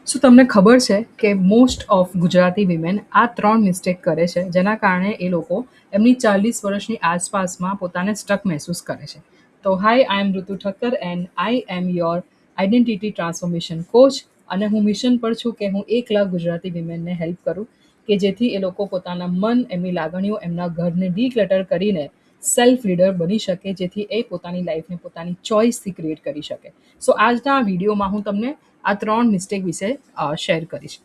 શું તમને ખબર છે કે મોસ્ટ ઓફ ગુજરાતી વિમેન આ 3 મિસ્ટેક કરે છે, જેના કારણે એ લોકો એમની 40 વર્ષની આસપાસમાં પોતાને સ્ટક મહેસૂસ કરે છે. તો હાય, આઈ એમ ઋતુ Thakkar and I M your identity transformation coach. અને હું મિશન પર છું કે હું 1 લાખ ગુજરાતી વિમેનને હેલ્પ કરું કે જેથી એ લોકો પોતાના મન, એમની લાગણીઓ, એમના ઘરને ડીક્લટર કરીને સેલ્ફ લીડર બની શકે, જેથી એ પોતાની લાઈફને પોતાની ચોઇસથી ક્રિએટ કરી શકે. સો આજના આ વિડીયોમાં હું તમને આ 3 મિસ્ટેક વિશે શેર કરીશ.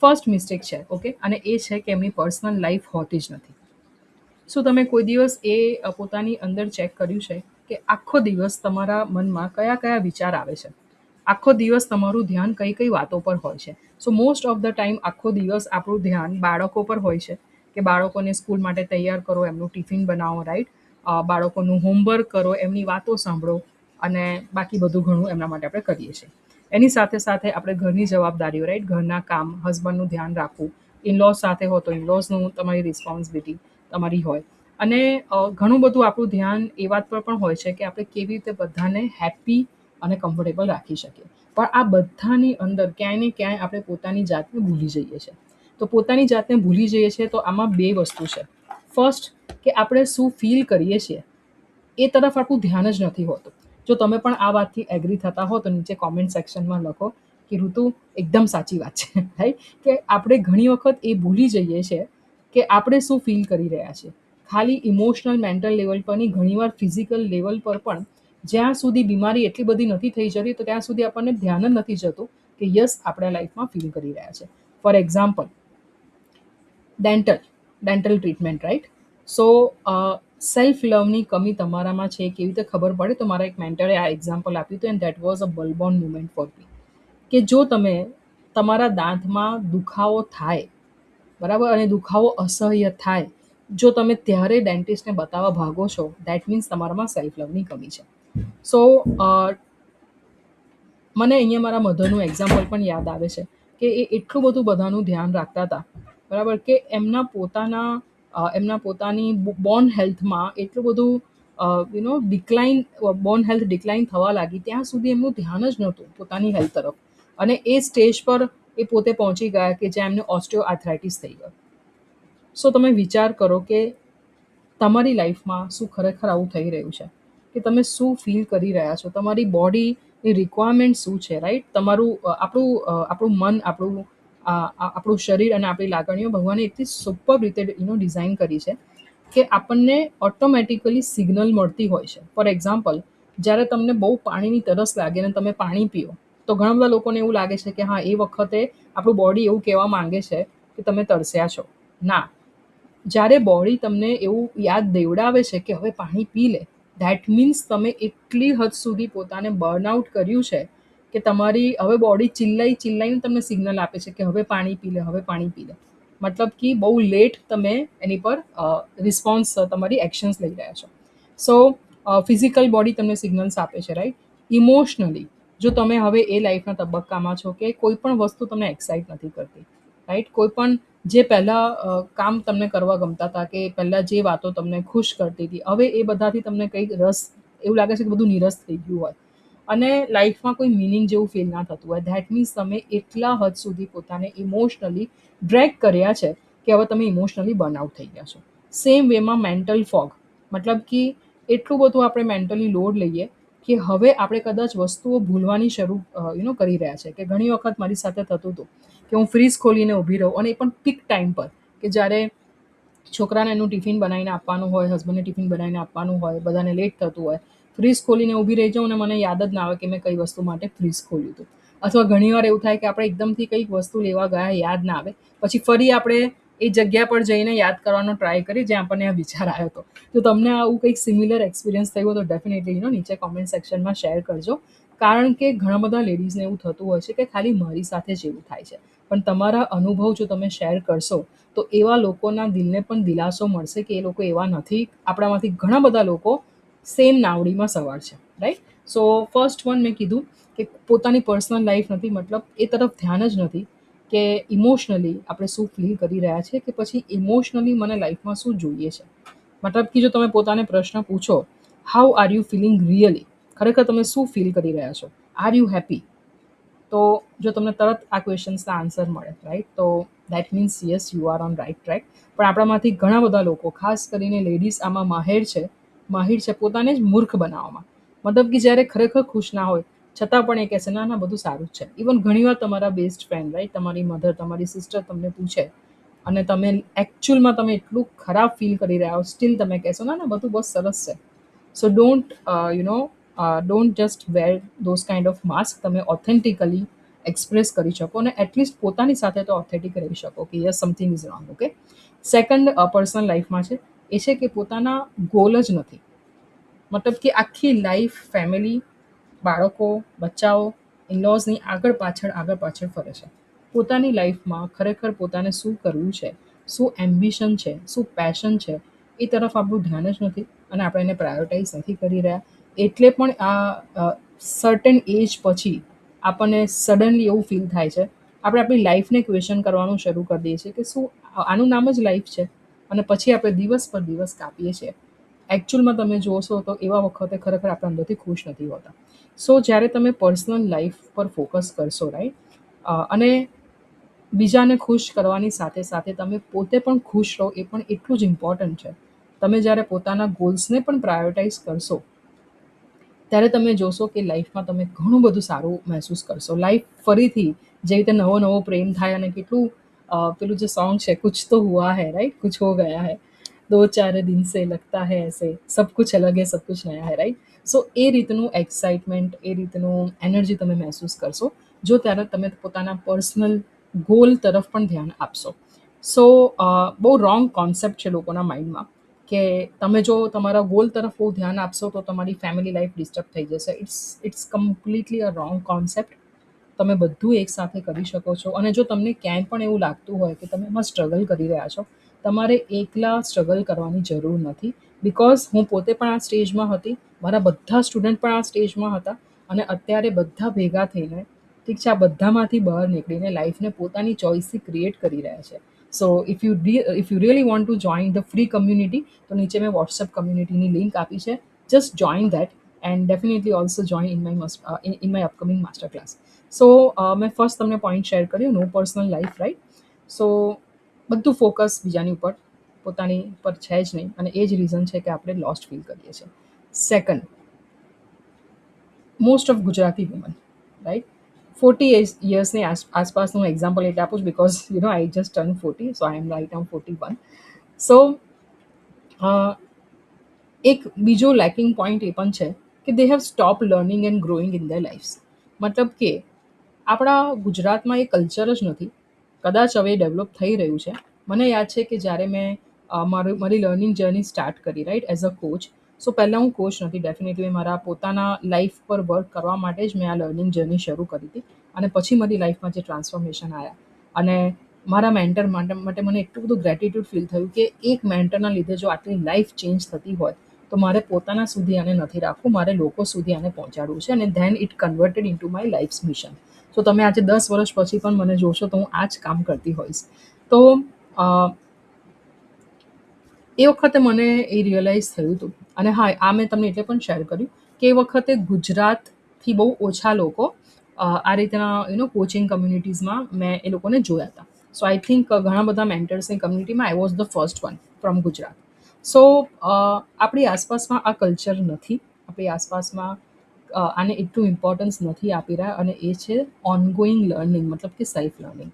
ફર્સ્ટ મિસ્ટેક છે, ઓકે, અને એ છે કે એમની પર્સનલ લાઈફ હોતી જ નથી. શું તમે કોઈ દિવસ પોતાની અંદર ચેક કર્યું છે કે આખો દિવસ તમારા મનમાં કયા કયા વિચાર આવે છે? આખો દિવસ તમારું ધ્યાન કઈ કઈ વાતો પર હોય છે? સો મોસ્ટ ઓફ ધ ટાઈમ આખો દિવસ આપણું ધ્યાન બાળકો પર હોય છે કે બાળકોને સ્કૂલ માટે તૈયાર કરો, એમનું ટિફિન બનાવો, રાઈટ? બાળકોનું હોમવર્ક કરો, એમની વાતો સાંભળો અને બાકી બધું ઘણું એમના માટે આપણે કરીએ છીએ. એની સાથે સાથે આપણે ઘરની જવાબદારીઓ, રાઈટ? ઘરના કામ, હસબન્ડનું ધ્યાન રાખવું, ઇનલોઝ સાથે હો તો ઇનલોઝનું તમારી રિસ્પોન્સિબિલિટી તમારી હોય. અને ઘણું બધું આપણું ધ્યાન એ વાત પર પણ હોય છે કે આપણે કેવી રીતે બધાને હેપી અને કમ્ફર્ટેબલ રાખી શકીએ. પણ આ બધાની અંદર ક્યાંય ને ક્યાંય આપણે પોતાની જાતને ભૂલી જઈએ છીએ. તો પોતાની જાતને ભૂલી જઈએ છીએ તો આમાં 2 વસ્તુ છે. ફર્સ્ટ, કે આપણે શું ફીલ કરીએ છીએ એ તરફ આપણું ધ્યાન જ નથી હોતું. જો તમે પણ આ વાતથી એગ્રી થતા હો તો નીચે કોમેન્ટ સેક્શનમાં લખો કે ઋતુ એકદમ સાચી વાત છે, રાઈટ? કે આપણે ઘણી વખત એ ભૂલી જઈએ છીએ કે આપણે શું ફીલ કરી રહ્યા છીએ. ખાલી ઇમોશનલ, મેન્ટલ લેવલ પર નહીં, ઘણીવાર ફિઝિકલ લેવલ પર પણ જ્યાં સુધી બીમારી એટલી બધી નથી થઈ જતી, તો ત્યાં સુધી આપણને ધ્યાન જ નથી જતું કે યસ, આપણે લાઈફમાં ફીલ કરી રહ્યા છે. For example, dental dental treatment, right? So self લવની કમી તમારામાં છે કેવી રીતે ખબર પડે? તો મારા એક મેન્ટરે આ એક્ઝામ્પલ આપ્યું હતું, એન્ડ ધેટ વોઝ અ બલબોર્ન મુમેન્ટ ફોર મી. કે જો તમે તમારા દાંતમાં દુખાવો થાય, બરાબર, અને દુખાવો અસહ્ય થાય, જો તમે ત્યારે ડેન્ટિસ્ટને બતાવવા ભાગો છો, દેટ મીન્સ તમારામાં સેલ્ફ લવની કમી છે. સો મને અહીંયા મારા મધરનું એક્ઝામ્પલ પણ યાદ આવે છે કે એ એટલું બધું બધાનું ધ્યાન રાખતા હતા, બરાબર, કે એમના પોતાની બોર્ન હેલ્થમાં એટલું બધું ડિક્લાઇન, બોર્ન હેલ્થ ડિક્લાઇન થવા લાગી ત્યાં સુધી એમનું ધ્યાન જ નહોતું પોતાની હેલ્થ તરફ. અને એ સ્ટેજ પર એ પોતે પહોંચી ગયા કે જ્યાં એમને ઓસ્ટિયો આર્થરાઇટિસ થઈ ગયો. સો તમે વિચાર કરો કે તમારી લાઈફમાં શું ખરેખર આવું થઈ રહ્યું છે, કે તમે શું ફીલ કરી રહ્યા છો, તમારી બોડીની રિક્વાયરમેન્ટ શું છે, રાઈટ? આપણું મન, આપણું શરીર અને આપણી લાગણીઓ ભગવાને એટલી સુપર રીતે ડિઝાઇન કરી છે કે આપણને ઓટોમેટિકલી સિગ્નલ મળતી હોય છે. ફોર એક્ઝામ્પલ, જ્યારે તમને બહુ પાણીની તરસ લાગે અને તમે પાણી પીઓ, તો ઘણા બધા લોકોને એવું લાગે છે કે હા, એ વખતે આપણું બોડી એવું કહેવા માંગે છે કે તમે તરસ્યા છો. ના, જ્યારે બોડી તમને એવું યાદ દેવડાવે છે કે હવે પાણી પી લે, ધેટ મીન્સ તમે એટલી હદ સુધી પોતાને બર્નઆઉટ કર્યું છે કે તમારી હવે બોડી ચિલ્લાઈને તમને સિગ્નલ આપે છે કે હવે પાણી પી લે, હવે પાણી પી લે. મતલબ કે બહુ લેટ તમે એની પર રિસ્પોન્સ, તમારી એક્શન્સ લઈ રહ્યા છો. સો ફિઝિકલ બોડી તમને સિગ્નલ્સ આપે છે, રાઈટ? ઇમોશનલી, જો તમે હવે એ લાઈફના તબક્કામાં છો કે કોઈ પણ વસ્તુ તમને એક્સાઇટ નથી કરતી, રાઈટ? કોઈ પણ જે પહેલાં કામ તમને કરવા ગમતા હતા, કે પહેલાં જે વાતો તમને ખુશ કરતી હતી, હવે એ બધાથી તમને કંઈક રસ, એવું લાગે છે કે બધું નિરસ થઈ ગયું હોય અને લાઈફમાં કોઈ મિનિંગ જેવું ફીલ ના થતું હોય, ધેટ મીન્સ તમે એટલા હદ સુધી પોતાને ઇમોશનલી ડ્રેગ કર્યા છે કે હવે તમે ઇમોશનલી બર્નઆઉટ થઈ ગયા છો. સેમ વેમાં મેન્ટલ ફોગ, મતલબ કે એટલું બધું આપણે મેન્ટલી લોડ લઈએ કે હવે આપણે કદાચ વસ્તુઓ ભૂલવાની શરૂ કરી રહ્યા છે. કે ઘણી વખત મારી સાથે થતું હતું કે હું ફ્રીઝ ખોલીને ઊભી રહું, અને એ પણ પીક ટાઈમ પર, કે જ્યારે છોકરાને એનું ટિફિન બનાવીને આપવાનું હોય, હસબન્ડને ટિફિન બનાવીને આપવાનું હોય, બધાને લેટ થતું હોય, ફ્રીઝ ખોલીને ઊભી રહી જાઉં અને મને યાદ જ ના આવે કે મેં કઈ વસ્તુ માટે ફ્રીઝ ખોલ્યું હતું. અથવા ઘણીવાર એવું થાય કે આપણે એકદમથી કંઈક વસ્તુ લેવા ગયા, યાદ ના આવે, પછી ફરી આપણે એ જગ્યા પર જઈને યાદ કરવાનો ટ્રાય કરીએ જ્યાં આપણને આ વિચાર આવ્યો હતો. તો તમને આવું કંઈક સિમિલર એક્સપિરિયન્સ થયું હોય તો ડેફિનેટલી નીચે કોમેન્ટ સેક્શનમાં શેર કરજો. કારણ કે ઘણા બધા લેડીઝને એવું થતું હોય છે કે ખાલી મારી સાથે જ એવું થાય છે, પણ તમારા અનુભવ જો તમે શેર કરશો તો એવા લોકોના દિલને પણ દિલાસો મળશે કે એ લોકો એવા નથી. આપણામાંથી ઘણા બધા લોકો સેમ નાવડીમાં સવાર છે, રાઈટ? સો ફર્સ્ટ વન મેં કીધું કે પોતાની પર્સનલ લાઈફ નથી, મતલબ એ તરફ ધ્યાન જ નથી કે ઇમોશનલી આપણે શું ફીલ કરી રહ્યા છે, કે પછી ઇમોશનલી મને લાઈફમાં શું જોઈએ છે. મતલબ કે જો તમે પોતાને પ્રશ્ન પૂછો, how are you feeling really, ખરેખર તમે શું ફીલ કરી રહ્યા છો? Are you happy? તો જો તમને તરત આ ક્વેશ્ચન્સના આન્સર મળે, રાઈટ? તો that means yes, you are on right track. પણ આપણામાંથી ઘણા બધા લોકો, ખાસ કરીને લેડીઝ, આમાં માહિર છે પોતાને જ મૂર્ખ બનાવવામાં. મતલબ કે જ્યારે ખરેખર ખુશ ના હોય, છતાં પણ એ કહેશે, "ના, ના, બધું સારું જ છે." ઇવન ઘણીવાર તમારા બેસ્ટ ફ્રેન્ડ, રાઈટ? તમારી મધર, તમારી સિસ્ટર તમને પૂછે અને તમે એકચ્યુઅલમાં તમે એટલું ખરાબ ફીલ કરી રહ્યા હો, સ્ટીલ તમે કહેશો, "ના, ના, બધું બહુ સરસ છે." So don't just wear those kind of mask. તમે ઓથેન્ટિકલી એક્સપ્રેસ કરી શકો અને એટલીસ્ટ પોતાની સાથે તો ઓથેન્ટિક રહી શકો કે yes, something is wrong. Okay. Second personal લાઈફમાં છે એ છે કે પોતાના ગોલ જ નથી. મતલબ કે આખી લાઈફ ફેમિલી, બાળકો, બચ્ચાઓ, ઇનલોઝની આગળ પાછળ ફરે છે. પોતાની લાઈફમાં ખરેખર પોતાને શું કરવું છે, શું એમ્બિશન છે, શું પેશન છે, એ તરફ આપણું ધ્યાન જ નથી અને આપણે એને પ્રાયોરિટાઈઝ નથી કરી રહ્યા. એટલે પણ આ સર્ટેન એજ પછી આપણને સડનલી એવું ફીલ થાય છે. આપણે આપણી લાઈફને ક્વેશ્ચન કરવાનું શરૂ કરી દઈએ છીએ કે શું આનું નામ જ લાઈફ છે? અને પછી આપણે દિવસ પર દિવસ કાપીએ છીએ. એકચ્યુઅલમાં તમે જોશો તો એવા વખતે ખરેખર આપણે અંદરથી ખુશ નથી હોતા. સો જ્યારે તમે પર્સનલ લાઈફ પર ફોકસ કરશો, રાઈટ? અને બીજાને ખુશ કરવાની સાથે સાથે તમે પોતે પણ ખુશ રહો, એ પણ એટલું જ ઇમ્પોર્ટન્ટ છે. તમે જ્યારે પોતાના ગોલ્સને પણ પ્રાયોરિટાઈઝ કરશો, ત્યારે તમે જોશો કે લાઈફમાં તમે ઘણું બધું સારું મહેસૂસ કરશો. લાઈફ ફરીથી જે રીતે નવો નવો પ્રેમ થાય અને કેટલું પેલું જે સોંગ છે, કુછ તો હુઆ હૈ, રાઈટ? કુછ હો ગયા હૈ, દો ચાર દિન સે લગતા હૈ એસે, સબ કુછ અલગ હૈ, સબ કુછ નયા હૈ, રાઈટ? સો એ રીતનું એક્સાઇટમેન્ટ, એ રીતનું એનર્જી તમે મહેસૂસ કરશો જો ત્યારે તમે પોતાના પર્સનલ ગોલ તરફ પણ ધ્યાન આપશો. સો બહુ રોંગ કોન્સેપ્ટ છે લોકોના માઇન્ડમાં કે તમે જો તમારા ગોલ તરફ બહુ ધ્યાન આપશો તો તમારી ફેમિલી લાઈફ ડિસ્ટર્બ થઈ જશે. It's completely a wrong concept. તમે બધું એકસાથે કરી શકો છો અને જો તમને ક્યાંય પણ એવું લાગતું હોય કે તમે એમાં સ્ટ્રગલ કરી રહ્યા છો, તમારે એકલા સ્ટ્રગલ કરવાની જરૂર નથી. બિકોઝ હું પોતે પણ આ સ્ટેજમાં હતી, મારા બધા સ્ટુડન્ટ પણ આ સ્ટેજમાં હતા અને અત્યારે બધા ભેગા થઈને, ઠીક છે, આ બધામાંથી બહાર નીકળીને લાઈફને પોતાની ચોઈસથી ક્રિએટ કરી રહ્યા છે. So if you really want to join the free community, તો નીચે મેં વોટ્સએપ કમ્યુનિટીની લિંક આપી છે. Just join that and definitely also join in my upcoming master class. So મેં ફર્સ્ટ તમને પોઈન્ટ શેર કર્યું, no personal life, right? So બધું ફોકસ બીજાની ઉપર, પોતાની પર છે જ નહીં અને એ જ રીઝન છે કે આપણે લોસ્ટ ફીલ કરીએ છીએ. Second, most of Gujarati woman, right? 40 યર્સની આસપાસનું એક્ઝામ્પલ એટલે આપું છું because I just turn 40, so I am right now 41. સો એક બીજો લેકિંગ પોઈન્ટ એ પણ છે કે they have stop learning and growing in their lifes. મતલબ કે આપણા ગુજરાતમાં એ કલ્ચર જ નથી. કદાચ હવે ડેવલપ થઈ રહ્યું છે. મને યાદ છે કે જ્યારે મેં મારી લર્નિંગ જર્ની સ્ટાર્ટ કરી, રાઈટ, એઝ અ કોચ. સો પહેલાં હું કોચ નથી, ડેફિનેટલી મારા પોતાના લાઈફ પર વર્ક કરવા માટે જ મેં આ લર્નિંગ જર્ની શરૂ કરી હતી અને પછી મારી લાઈફમાં જે ટ્રાન્સફોર્મેશન આવ્યા અને મારા મેન્ટર માટે મને એટલું બધું ગ્રેટિટ્યૂડ ફીલ થયું કે એક મેન્ટરના લીધે જો આટલી લાઈફ ચેન્જ થતી હોય, તો મારે પોતાના સુધી આને નથી રાખવું, મારે લોકો સુધી આને પહોંચાડવું છે અને then it converted into my lifes mission. તો તમે આજે 10 વર્ષ પછી પણ મને જોશો તો હું આ જ કામ કરતી હોઈશ. તો અ, એ વખતે મને એ રિયલાઈઝ થયું હતું અને હા, આ મેં તમને એટલે પણ શેર કર્યું કે એ વખતે ગુજરાતથી બહુ ઓછા લોકો આ રીતના કોચિંગ કમ્યુનિટીઝમાં મેં એ લોકોને જોયા હતા. સો આઈ થિંક ઘણા બધા મેન્ટર્સની કમ્યુનિટીમાં I was the first one from Gujarat. So આપણી આસપાસમાં આ કલ્ચર નથી. આપણી આસપાસમાં આને એટલું ઇમ્પોર્ટન્સ નથી આપી રહ્યા અને એ છે ઓનગોઈંગ લર્નિંગ, મતલબ કે સેલ્ફ લર્નિંગ.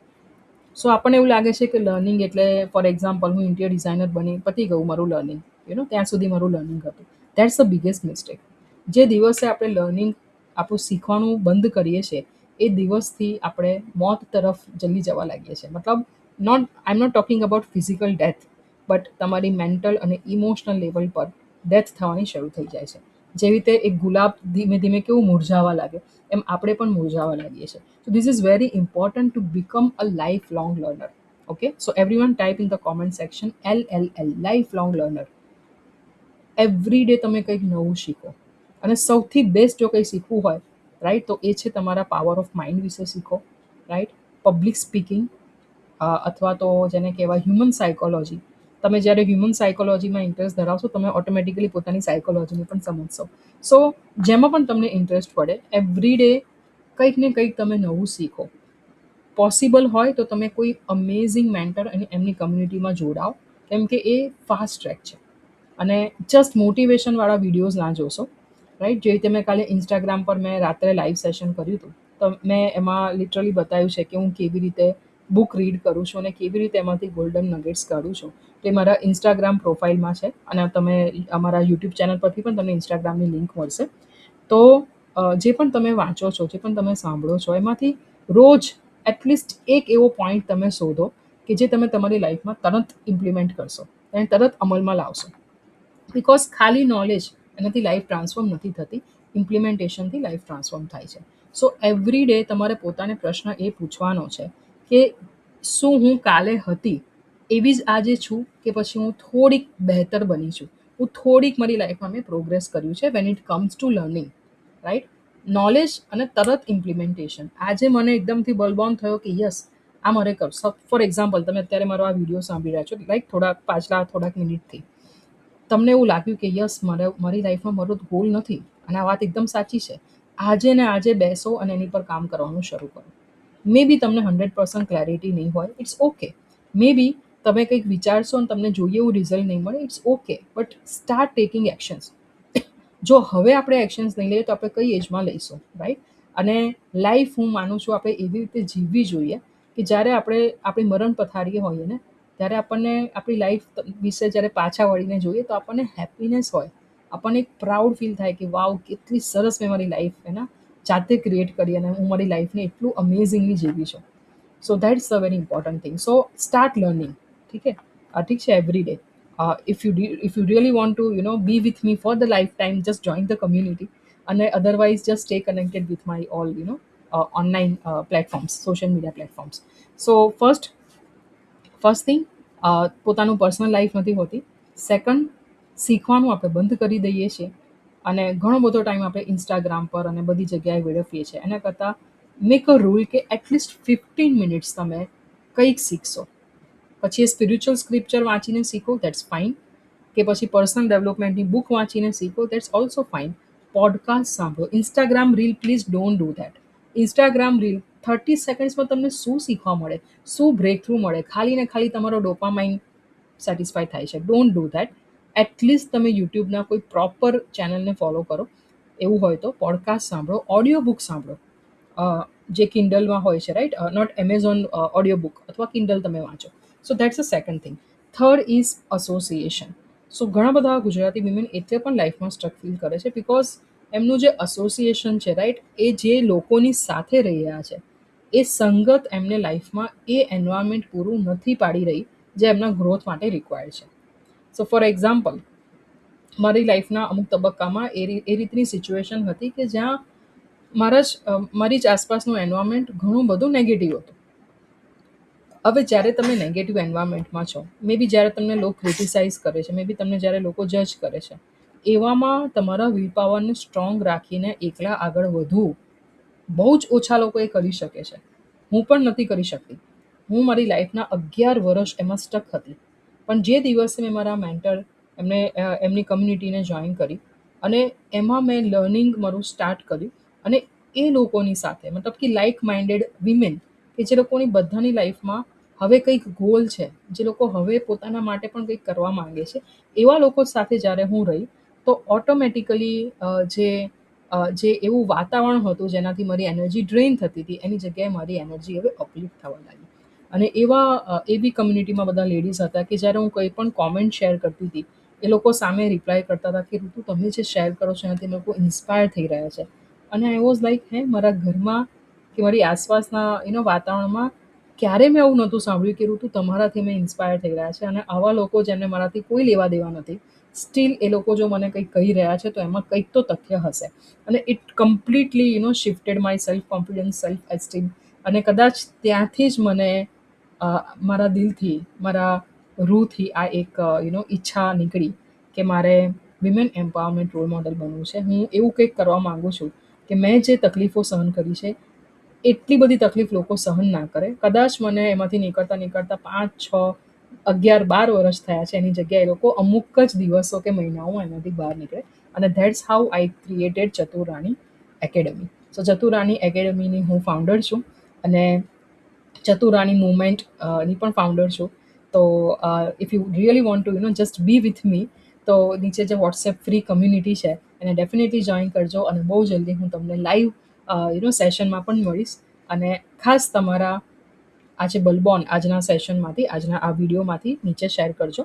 સો આપણને એવું લાગે છે કે લર્નિંગ એટલે ફોર એક્ઝામ્પલ હું ઇન્ટિરિયર ડિઝાઇનર બની પતી ગયું મારું લર્નિંગ, ત્યાં સુધી મારું લર્નિંગ હતું. That's the biggest mistake. જે દિવસે આપણે લર્નિંગ આપણું શીખવાનું બંધ કરીએ છીએ, એ દિવસથી આપણે મોત તરફ જલ્દી જવા લાગીએ છીએ. મતલબ I am not talking about physical death, but તમારી મેન્ટલ અને ઇમોશનલ લેવલ પર ડેથ થવાની શરૂ થઈ જાય છે. જેવી રીતે એક ગુલાબ ધીમે ધીમે કેવું મુરઝાવા લાગે, એમ આપણે પણ મુરઝાવા લાગીએ છીએ. So this is very important to become a lifelong learner. Okay, so everyone type in the comment section LLL, lifelong learner. Every day તમે કંઈક નવું શીખો અને સૌથી બેસ્ટ જો કંઈ શીખવું હોય, રાઈટ, તો એ છે તમારા પાવર ઓફ માઇન્ડ વિશે શીખો, રાઈટ? પબ્લિક સ્પીકિંગ, અથવા તો જેને કહેવાય હ્યુમન સાયકોલોજી. તમે જ્યારે હ્યુમન સાયકોલોજીમાં ઇન્ટરેસ્ટ ધરાવશો, તમે ઓટોમેટિકલી પોતાની સાયકોલોજીને પણ સમજશો. સો જેમાં પણ તમને ઇન્ટરેસ્ટ પડે, એવરી ડે કંઈક ને કંઈક તમે નવું શીખો. પોસિબલ હોય તો તમે કોઈ અમેઝિંગ મેન્ટર અને એમની કમ્યુનિટીમાં જોડાઓ, કેમ કે એ ફાસ્ટ ટ્રેક છે. અને જસ્ટ મોટિવેશનવાળા વિડીયોઝ ના જોશો, રાઈટ? જે રીતે મેં કાલે ઇન્સ્ટાગ્રામ પર મેં રાત્રે લાઈવ સેશન કર્યું હતું. તો મેં એમાં લિટરલી બતાવ્યું છે કે હું કેવી રીતે બુક રીડ કરું છું અને કેવી રીતે એમાંથી ગોલ્ડન નગેટ્સ કાઢું છું. તે મારા ઇન્સ્ટાગ્રામ પ્રોફાઇલમાં છે અને તમે અમારા યુટ્યુબ ચેનલ પરથી પણ તમને ઇન્સ્ટાગ્રામની લિંક મળશે. તો જે પણ તમે વાંચો છો, જે પણ તમે સાંભળો છો, એમાંથી રોજ એટલીસ્ટ એક એવો પોઈન્ટ તમે શોધો કે જે તમે તમારી લાઈફમાં તરત ઇમ્પ્લિમેન્ટ કરશો અને તરત અમલમાં લાવશો. બિકોઝ ખાલી નોલેજ એનાથી લાઈફ ટ્રાન્સફોર્મ નથી થતી, ઇમ્પ્લિમેન્ટેશનથી લાઈફ ટ્રાન્સફોર્મ થાય છે. સો એવરી ડે તમારે પોતાને પ્રશ્ન એ પૂછવાનો છે કે શું હું કાલે હતી એવી જ આજે છું, કે પછી હું થોડીક બહેતર બની છું, હું થોડીક મારી લાઈફમાં મેં પ્રોગ્રેસ કર્યું છે when it comes to learning, right? Knowledge અને તરત ઇમ્પ્લિમેન્ટેશન. આજે મને એકદમથી બલબોન થયો કે યસ, આ મારે કર. ફોર એક્ઝામ્પલ, તમે અત્યારે મારો આ વિડીયો સાંભળી રહ્યા છો, લાઈક થોડાક મિનિટથી તમને એવું લાગ્યું કે યસ, મારી લાઈફમાં મારો ગોલ નથી અને આ વાત એકદમ સાચી છે. આજે ને આજે બેસો અને એની પર કામ કરવાનું શરૂ કરો. મે બી તમને 100% ક્લેરિટી નહીં હોય, ઇટ્સ ઓકે. મે બી તમે કંઈક વિચારશો અને તમને જોઈએ એવું રિઝલ્ટ નહીં મળે, it's okay. But start taking actions. જો હવે આપણે એક્શન્સ નહીં લઈએ તો આપણે કઈ એજમાં લઈશું, રાઈટ? અને લાઈફ હું માનું છું આપણે એવી રીતે જીવવી જોઈએ કે જ્યારે આપણે આપણી મરણ પથારીએ હોઈએ ને, ત્યારે આપણને આપણી લાઈફ વિશે જ્યારે પાછા વળીને જોઈએ તો આપણને હેપીનેસ હોય. આપણને એક પ્રાઉડ ફીલ થાય કે વાવ, કેટલી સરસ મેં મારી લાઈફ જાતે ક્રિએટ કરી અને હું મારી લાઈફને એટલું અમેઝિંગલી જીવી છું. સો that's a very important thing. So start learning. ઠીક છે? ઠીક છે, every day. If you really want to be with me for the lifetime, just join the community, and otherwise just stay connected with my all online platforms, social media platforms. So first thing, પોતાનું personal life નથી હોતી. Second, શીખવાનું આપણે બંધ કરી દઈએ છીએ અને ઘણો બધો ટાઈમ આપણે ઇન્સ્ટાગ્રામ પર અને બધી જગ્યાએ વેડફીએ છીએ. એના કરતાં મેક અ રૂલ કે એટલીસ્ટ 15 મિનિટ્સ તમે કંઈક શીખશો. પછી એ સ્પિરિચ્યુઅલ સ્ક્રિપ્ચર વાંચીને શીખો, દેટ્સ ફાઇન. કે પછી પર્સનલ ડેવલપમેન્ટની બુક વાંચીને શીખો, દેટ્સ ઓલ્સો ફાઇન. પોડકાસ્ટ સાંભળો. Instagram reel please don't do that. Instagram reel 30 સેકન્ડ્સમાં તમને શું શીખવા મળે, શું બ્રેક થ્રુ મળે, ખાલી ને ખાલી તમારો ડોપામાઇન સેટિસ્ફાય થાય છે. Don't do that. એટલીસ્ટ તમે યુટ્યુબના કોઈ પ્રોપર ચેનલને ફોલો કરો. એવું હોય તો પોડકાસ્ટ સાંભળો, ઓડિયો બુક સાંભળો. જે કિન્ડલમાં હોય છે, right? Not Amazon audio book અથવા કિન્ડલ તમે વાંચો. So that's a second thing. Third is association. So ઘણા બધા ગુજરાતી વિમેન એટલે પણ લાઈફમાં સ્ટ્રક ફીલ કરે છે બિકોઝ એમનું જે એસોસિએશન છે, રાઈટ, એ જે લોકોની સાથે રહી રહ્યા છે, એ સંગત એમને લાઈફમાં એ એન્વાયરમેન્ટ પૂરું નથી પાડી રહી જે એમના ગ્રોથ માટે રિક્વાયર્ડ છે. સો ફોર એક્ઝામ્પલ, મારી લાઈફના અમુક તબક્કામાં એ રીતની સિચ્યુએશન હતી કે જ્યાં મારી જ આસપાસનું એન્વાયરમેન્ટ ઘણું બધું નેગેટિવ હતું. હવે જ્યારે તમે નેગેટિવ એન્વાયરમેન્ટમાં છો, મે બી જ્યારે તમને લોકો ક્રિટિસાઇઝ કરે છે, મે બી તમને જ્યારે લોકો જજ કરે છે, એવામાં તમારા વિલ પાવરને સ્ટ્રોંગ રાખીને એકલા આગળ વધવું બહુ જ ઓછા લોકો એ કરી શકે છે. હું પણ નથી કરી શકતી. હું મારી લાઈફના 11 વર્ષ એમાં સ્ટક હતી. પણ જે દિવસે મેં મારા મેન્ટર એમની કમ્યુનિટીને જોઈન કરી અને એમાં મેં લર્નિંગ મારું સ્ટાર્ટ કર્યું અને એ લોકોની સાથે, મતલબ કે લાઇક માઇન્ડેડ વિમેન, કે જે લોકોની બધાની લાઈફમાં હવે કંઈક ગોલ છે, જે લોકો હવે પોતાના માટે પણ કંઈક કરવા માંગે છે, એવા લોકો સાથે જ્યારે હું રહી તો ઓટોમેટિકલી જે એવું વાતાવરણ હતું જેનાથી મારી એનર્જી ડ્રેઇન થતી હતી, એની જગ્યાએ મારી એનર્જી હવે અપલિફ્ટ થવા લાગી. અને એવી કમ્યુનિટીમાં બધા લેડીઝ હતા કે જ્યારે હું કંઈ પણ કોમેન્ટ શેર કરતી હતી, એ લોકો સામે રિપ્લાય કરતા હતા કે ઋતુ, તમે જે શેર કરો છો એનાથી લોકો ઇન્સ્પાયર થઈ રહ્યા છે. અને આઈ વોઝ લાઈક, મારા ઘરમાં કે મારી આસપાસના વાતાવરણમાં ક્યારે મેં આવું નહોતું સાંભળ્યું કે ઋતુ, તમારાથી મેં ઇન્સ્પાયર થઈ રહ્યા છે. અને આવા લોકો જેમને મારાથી કોઈ લેવા દેવા નથી, સ્ટીલ એ લોકો જો મને કંઈક કહી રહ્યા છે તો એમાં કંઈક તો તથ્ય હશે. અને it completely shifted my self confidence, self esteem. અને કદાચ ત્યાંથી જ મને મારા દિલથી, મારા રૂહથી આ એક ઈચ્છા નીકળી કે મારે વિમેન એમ્પાવરમેન્ટ રોલ મોડલ બનવું છે. હું એવું કંઈક કરવા માગું છું કે મેં જે તકલીફો સહન કરી છે, એટલી બધી તકલીફ લોકો સહન ના કરે. કદાચ મને એમાંથી નીકળતા નીકળતા 5, 6, 11, 12 વર્ષ થયા છે, એની જગ્યાએ એ લોકો અમુક જ દિવસો કે મહિનાઓમાં એમાંથી બહાર નીકળે. અને ધેટ્સ હાઉ આઈ ક્રિએટેડ ચતુર રાણી એકેડમી. સો ચતુરાની એકેડમીની હું ફાઉન્ડર છું અને ચતુરાની મુવમેન્ટ ની પણ ફાઉન્ડર છું. તો if you really want two just B with me, તો નીચે જે વોટ્સએપ ફ્રી કમ્યુનિટી છે એને ડેફિનેટલી જોઈન કરજો અને બહુ જલ્દી હું તમને લાઈવ સેશનમાં પણ મળીશ. અને ખાસ તમારા આજે બલબોન આજના સેશનમાંથી, આજના આ વિડીયોમાંથી નીચે શેર કરજો.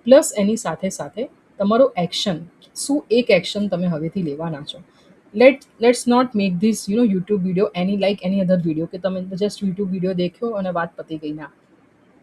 પ્લસ એની સાથે સાથે તમારું એક્શન, શું એક એક્શન તમે હવેથી લેવાના છો. Let's not make this YouTube video any like any other video, કે તમે જસ્ટ યુટ્યુબ વિડીયો દેખ્યો અને વાત પતી ગઈ. ના,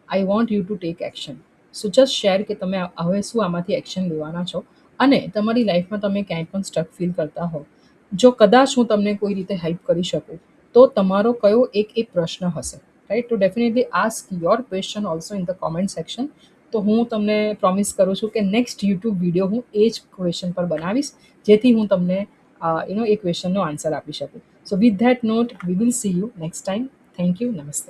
I want you to take action. So just share કે તમે હવે શું આમાંથી એક્શન લેવાના છો. અને તમારી લાઈફમાં તમે ક્યાંય પણ સ્ટક ફીલ કરતા હો, જો કદાચ હું તમને કોઈ રીતે હેલ્પ કરી શકું, તો તમારો કયો એક પ્રશ્ન હશે, રાઈટ? તો definitely ask your question also in the comment section. તો હું તમને પ્રોમિસ કરું છું કે નેક્સ્ટ યુટ્યુબ વિડીયો હું એ જ ક્વેશ્ચન પર બનાવીશ, જેથી હું તમને એ ક્વેશ્ચનનો આન્સર આપી શકું. So with that note we will see you next time. Thank you. નમસ્તે.